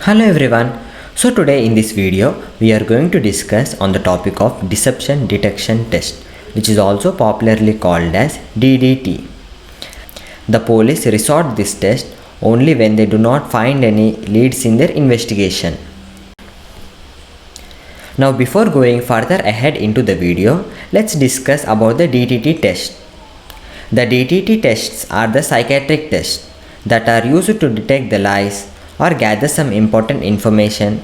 Hello everyone. So today in this video we are going to discuss on the topic of deception detection test, which is also popularly called as DDT. The police resort this test only when they do not find any leads in their investigation. Now before going further ahead into the video, let's discuss about the DDT test. The DDT tests are the psychiatric tests that are used to detect the lies or gather some important information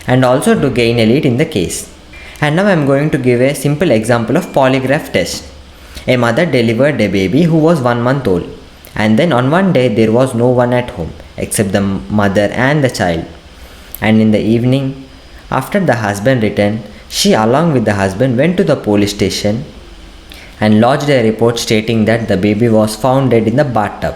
and also to gain a lead in the case. And now I am going to give a simple example of polygraph test. A mother delivered a baby who was 1 month old, and then on one day there was no one at home except the mother and the child. And in the evening, after the husband returned, she along with the husband went to the police station and lodged a report stating that the baby was found dead in the bathtub.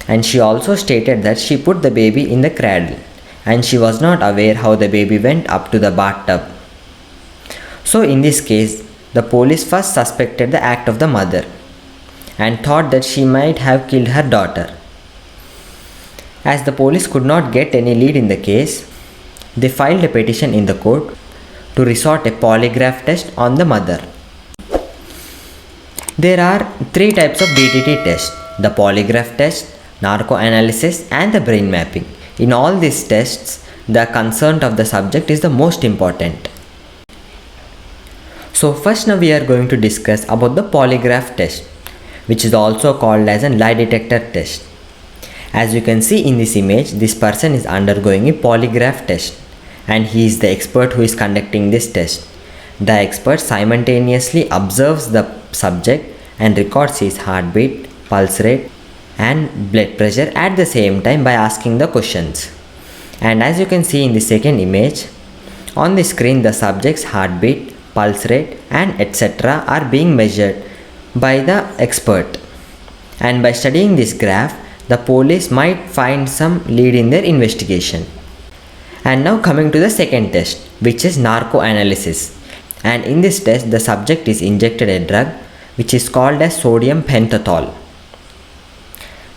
And she also stated that she put the baby in the cradle and she was not aware how the baby went up to the bathtub. So in this case, the police first suspected the act of the mother and thought that she might have killed her daughter. As the police could not get any lead in the case, they filed a petition in the court to resort a polygraph test on the mother. There are three types of DDT tests: the polygraph test, narco-analysis and the brain mapping. In all these tests, the consent of the subject is the most important. So first now we are going to discuss about the polygraph test, which is also called as a lie detector test. As you can see in this image, this person is undergoing a polygraph test and he is the expert who is conducting this test. The expert simultaneously observes the subject and records his heartbeat, pulse rate and blood pressure at the same time by asking the questions. And as you can see in the second image, on the screen the subject's heartbeat, pulse rate and etc. are being measured by the expert. And by studying this graph, the police might find some lead in their investigation. And now coming to the second test, which is narco-analysis. And in this test, the subject is injected a drug which is called as sodium pentothal,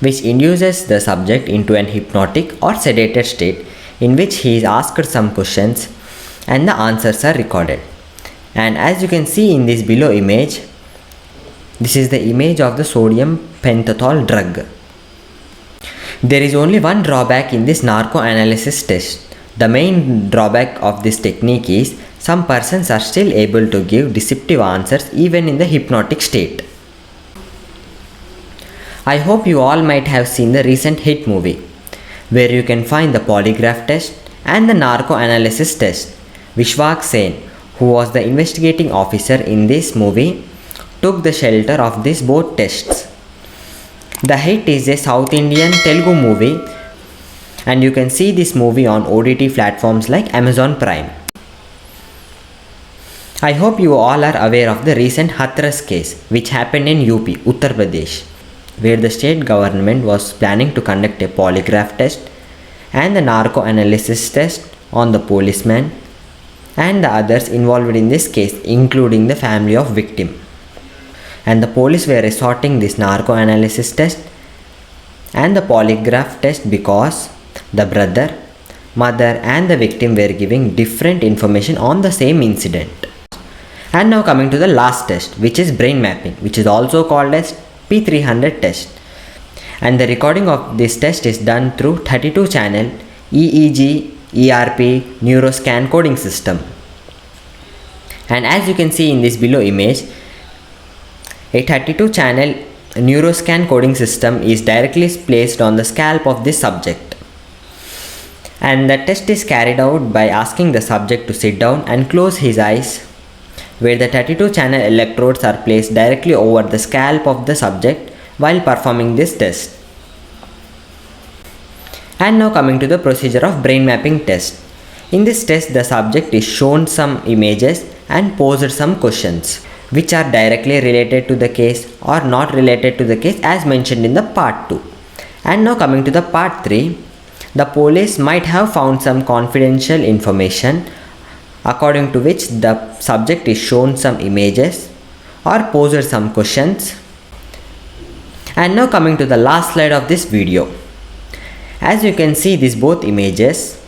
which induces the subject into an hypnotic or sedated state in which he is asked some questions and the answers are recorded. And as you can see in this below image, this is the image of the sodium pentothal drug. There is only one drawback in this narco-analysis test. The main drawback of this technique is some persons are still able to give deceptive answers even in the hypnotic state. I hope you all might have seen the recent hit movie, where you can find the polygraph test and the narco-analysis test. Vishwak Sen, who was the investigating officer in this movie, took the shelter of these both tests. The Hit is a South Indian Telugu movie and you can see this movie on OTT platforms like Amazon Prime. I hope you all are aware of the recent Hathras case which happened in UP, Uttar Pradesh, where the state government was planning to conduct a polygraph test and the narco-analysis test on the policeman and the others involved in this case, including the family of victim. And the police were resorting this narco-analysis test and the polygraph test because the brother, mother and the victim were giving different information on the same incident. And now coming to the last test, which is brain mapping, which is also called as P300 test. And the recording of this test is done through 32 channel EEG ERP neuroscan coding system. And as you can see in this below image, a 32 channel neuroscan coding system is directly placed on the scalp of this subject. And the test is carried out by asking the subject to sit down and close his eyes, where the 32 channel electrodes are placed directly over the scalp of the subject while performing this test. And now coming to the procedure of brain mapping test. In this test, the subject is shown some images and posed some questions which are directly related to the case or not related to the case as mentioned in the part 2. And now coming to the part 3, the police might have found some confidential information according to which the subject is shown some images or posed some questions. And now coming to the last slide of this video. As you can see these both images,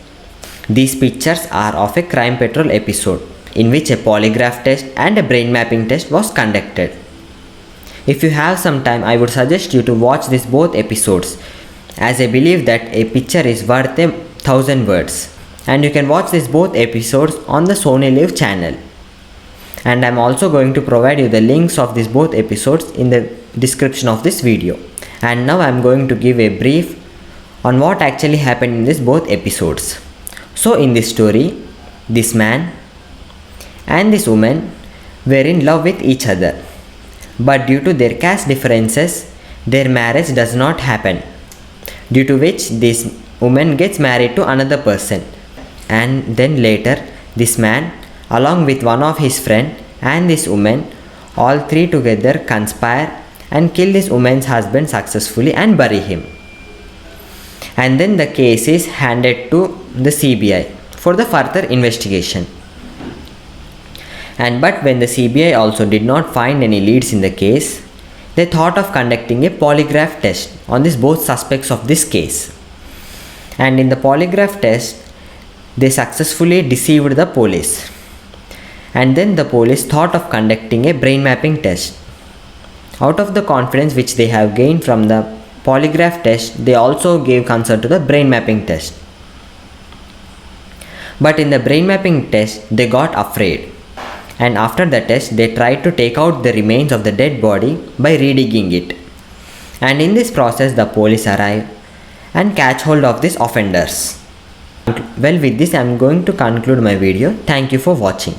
These pictures are of a crime patrol episode in which a polygraph test and a brain mapping test was conducted. If you have some time, I would suggest you to watch these both episodes, as I believe that a picture is worth 1,000 words. And you can watch these both episodes on the Sony Live channel. And I'm also going to provide you the links of these both episodes in the description of this video. And now I'm going to give a brief on what actually happened in these both episodes. So in this story, this man and this woman were in love with each other. But due to their caste differences, their marriage does not happen. Due to which this woman gets married to another person. And then later, this man along with one of his friend and this woman, all three together conspire and kill this woman's husband successfully and bury him. And then the case is handed to the CBI for the further investigation. But when the CBI also did not find any leads in the case, they thought of conducting a polygraph test on these both suspects of this case. And in the polygraph test, they successfully deceived the police. And then the police thought of conducting a brain mapping test. Out of the confidence which they have gained from the polygraph test, they also gave concern to the brain mapping test. But in the brain mapping test, they got afraid. And after the test, they tried to take out the remains of the dead body by redigging it. And in this process, the police arrive and catch hold of these offenders. Well, with this, I am going to conclude my video. Thank you for watching.